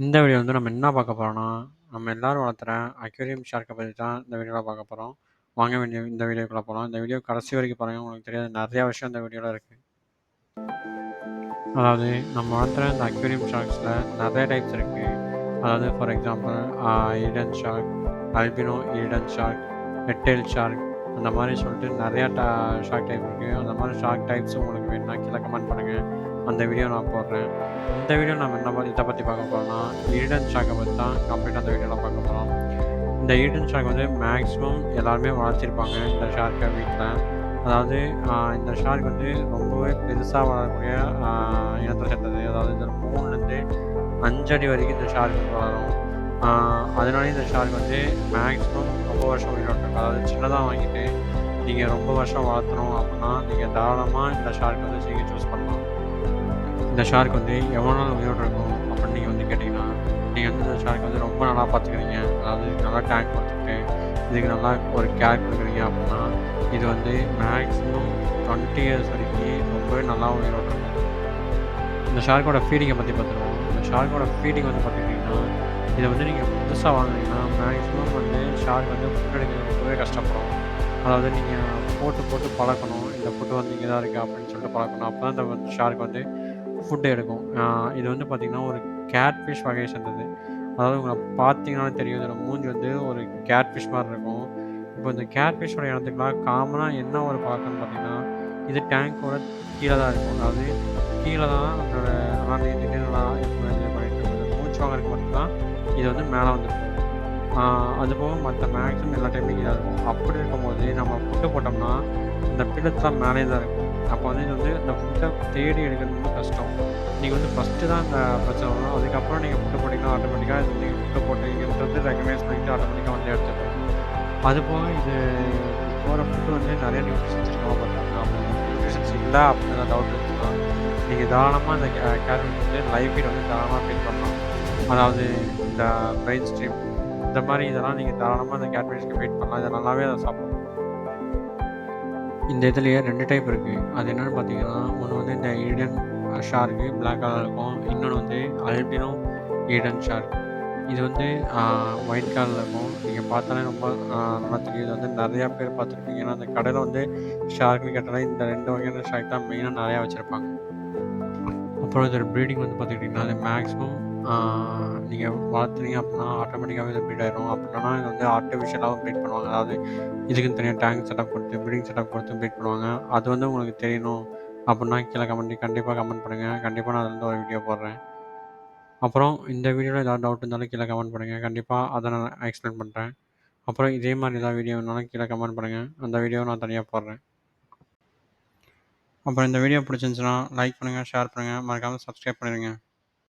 இந்த வீடியோ வந்து நம்ம என்ன பார்க்க போறோம்னா, நம்ம எல்லாரும் வளர்த்துற அக்வேரியம் ஷார்க்க பத்தி தான் இந்த வீடியோல பார்க்க போறோம். வாங்க இந்த வீடியோக்குள்ள போலாம். இந்த வீடியோ கடைசி வரைக்கும் பாருங்க. உங்களுக்கு தெரியாத நெறைய விஷயம் இந்த வீடியோல இருக்கு. அதாவது நம்ம வளர்த்துற இந்த அக்வேரியம் ஷார்க்ஸ்ல நெறைய டைப்ஸ் இருக்கு. அதாவது for example Eden shark, albino Eden shark, red tail shark அந்த மாரி சொல்லிட்டு நெறையா ஷார்க் டைப் இருக்கு. அந்த மாரி ஷார்க் டைப்ஸ் உங்களுக்கு வேணும்னா கீழ கமெண்ட் பண்ணுங்க. அந்த வீடியோ நான் போடுறேன். இந்த வீடியோ நம்ம எத பத்தி பார்க்க போறோம்னா, ஈடன் ஷார்க்க பத்தி தான் கம்ப்ளீட்டா அந்த வீடியோல பார்க்க போறோம். இந்த ஈடன் ஷார்க் வந்து மேக்ஸிமம் எல்லாருமே வளர்த்திருப்பாங்க இந்த ஷார்க்க வீட்ல. அதாவது இந்த ஷார்க் வந்து ரொம்பவே பெருசா வளரக்கூடிய அ இனத்த சேர்ந்தது. அதாவது இந்த 3லருந்து 5 அடி வரைக்கும் இந்த ஷார்க் வந்து வளரும். ஆ அதனாலயே இந்த ஷார்க் வந்து மேக்ஸிமம் ரொம்ப வருஷம் உயிரோட்டம் இருக்கும். அதாவது சின்னதா வாங்கிட்டு நீங்க ரொம்ப வருஷம் வளர்த்தணும் அப்டின்னா, நீங்க தாராளமா இந்த ஷார்க் வந்து நீங்க சூஸ் பண்ணலாம். இந்த ஷார்க் வந்து எவ்வளோ நாள் உயிரோட இருக்கும் அப்படின்னு நீங்கள் வந்து கேட்டிங்கன்னா, நீங்கள் வந்து இந்த ஷார்க் வந்து ரொம்ப நல்லா பார்த்துக்கிறீங்க. அதாவது இதுக்கு நல்லா டேங்க் கொடுத்துட்டு, இதுக்கு நல்லா ஒரு கேர் கொடுக்குறீங்க அப்படின்னா, இது வந்து மேக்ஸிமம் 20 இயர்ஸ் வரைக்கும் ரொம்பவே நல்லா உயிரோட இருக்கும். இந்த ஷார்க்கோட ஃபீடிங்கை பற்றி பார்த்துருவோம். இந்த ஷார்க்கோட ஃபீடிங் வந்து பார்த்துக்கிட்டிங்கன்னா, இதை வந்து நீங்கள் புதுசா வாங்குனீங்கன்னா, மேக்ஸிமம் வந்து ஷார்க் வந்து ஃபுட் எடுக்க ரொம்பவே கஷ்டப்படும். அதாவது நீங்கள் போட்டு போட்டு பழக்கணும். இந்த ஃபுட் வந்து இங்கே தான் இருக்குது அப்படின்னு சொல்லிட்டு பழக்கணும். அப்போ தான் இந்த வந்து ஷார்க் வந்து ஃபுட் எடுக்கும். இது வந்து பார்த்தீங்கன்னா, ஒரு கேட் ஃபிஷ் வகையை சேர்ந்தது. அதாவது உங்கள பார்த்தீங்கனாலே தெரியும். இதோட மூஞ்சி வந்து ஒரு கேட் ஃபிஷ் மாரி இருக்கும். இப்போ இந்த கேட் ஃபிஷ்ஷோட இனத்துக்குலாம் காமனா என்ன ஒரு பழக்கம்னு பார்த்தீங்கன்னா, இது டேங்க்கோட கீழ தான் இருக்கும். அதாவது கீழ தான் அதோட நல்லா நீந்திட்டு நல்லா இது பண்ணிட்டு இருக்கும். மூச்சு வாங்குறதுக்கு மட்டும் தான் இது வந்து மேல வந்து போகும். ஆ அதுபோக மத்த மேக்ஸிமம் எல்லா டைம்லயும் கீழ இருக்கும். அப்படி இருக்கும்போது நம்ம ஃபுட்டு போட்டோம்னா, இந்த பில்லட்ஸ்லாம் மேலயே தான் இருக்கும். அப்போ வந்து இது வந்து இந்த ஃபுட்ட தேடி எடுக்கிறது ரொம்ப கஷ்டம். நீங்க வந்து ஃபர்ஸ்ட்டு தான் இந்த பிரச்சனை வரும். அதுக்கப்புறம் நீங்க ஃபுட்டு போட்டீங்கன்னா, ஆட்டோமேட்டிக்கா இது நீங்க ஃபுட்டு போட்டீங்கன்றது ரெகக்னைஸ் பண்ணிட்டு ஆட்டோமேட்டிக்கா வந்து எடுத்துக்கும். அதுபோக இது போற ஃபுட் வந்து நெறைய நியூட்ரிஷன்ஸ் இருக்காம பார்த்துக்கோங்க. அப்படி நியூட்ரிஷன்ஸ் இல்ல அப்படிங்கிற டவுட் இருந்துச்சுன்னா, நீங்க தாராளமா இந்த கேட்ஃபிஷ் வந்து லைவ் ஃபீட் வந்து தாராளமா ஃபீட் பண்ணலாம். அதாவது இந்த பிரெயின் ஸ்ட்ரீம் இந்த மாரி இதெல்லாம் நீங்க தாராளமா அந்த கேட்ஃபிஷ்க்கு ஃபீட் பண்ணலாம். இத நல்லாவே அத சாப்பிடும். இந்த இதுலயே 2 டைப் இருக்கு. அது என்னன்னு பார்த்தீங்கன்னா, ஒண்ணு வந்து இந்த ஈடன் ஷார்க்கு பிளாக் கலர்ல இருக்கும். இன்னொன்னு வந்து அல்பினோ ஈடன் ஷார்க். இது வந்து ஆ ஒயிட் கலர்ல இருக்கும். நீங்க பார்த்தாலே ரொம்ப நல்லா தெரியும். இது வந்து நெறையா பேர் பார்த்துருப்பீங்க. ஏன்னா, அந்த கடையில வந்து ஷார்க்ன்னு கேட்டாலே இந்த 2 வகையான ஷார்க் தான் மெயினா நெறையா வச்சிருப்பாங்க. அப்புறம் இதோட ப்ரீடிங் வந்து பார்த்துக்கிட்டிங்கன்னா, அது மேக்ஸிமம் ஆ நீங்க வளர்த்துனீங்க அப்டின்னா, ஆட்டோமேட்டிக்காவே இது ப்ரீட் ஆயிரும். அப்படி இல்லன்னா இது வந்து ஆர்ட்டிஃபிஷியலாவும் ப்ரீட் பண்ணுவாங்க. அதாவது இதுக்குன்னு தனியா டேங்க் செட்டப் கொடுத்து, ப்ரீடிங் செட்டப் கொடுத்து ப்ரீட் பண்ணுவாங்க. அது வந்து உங்களுக்கு தெரியணும் அப்புட்ன்னா கீழ கண்டிப்பா கமெண்ட் பண்ணுங்க. கண்டிப்பா நான் அதுலருந்து ஒரு வீடியோ போடுறேன். அப்புறம் இந்த வீடியோல ஏதாவது டவுட் இருந்தாலும் கீழ கமெண்ட் பண்ணுங்க. கண்டிப்பா அத நான் எக்ஸ்பிளைன் பண்றேன். அப்புறம் இதே மாரி ஏதாவது வீடியோ வேணுனாலும் கீழ கமெண்ட் பண்ணுங்க. அந்த வீடியோவ நான் தனியா போடுறேன். அப்புறம் இந்த வீடியோ பிடிச்சிருந்துச்சுன்னா லைக் பண்ணுங்க, ஷேர் பண்ணுங்க. மறக்காம சப்ஸ்கிரைப் பண்ணிடுங்க.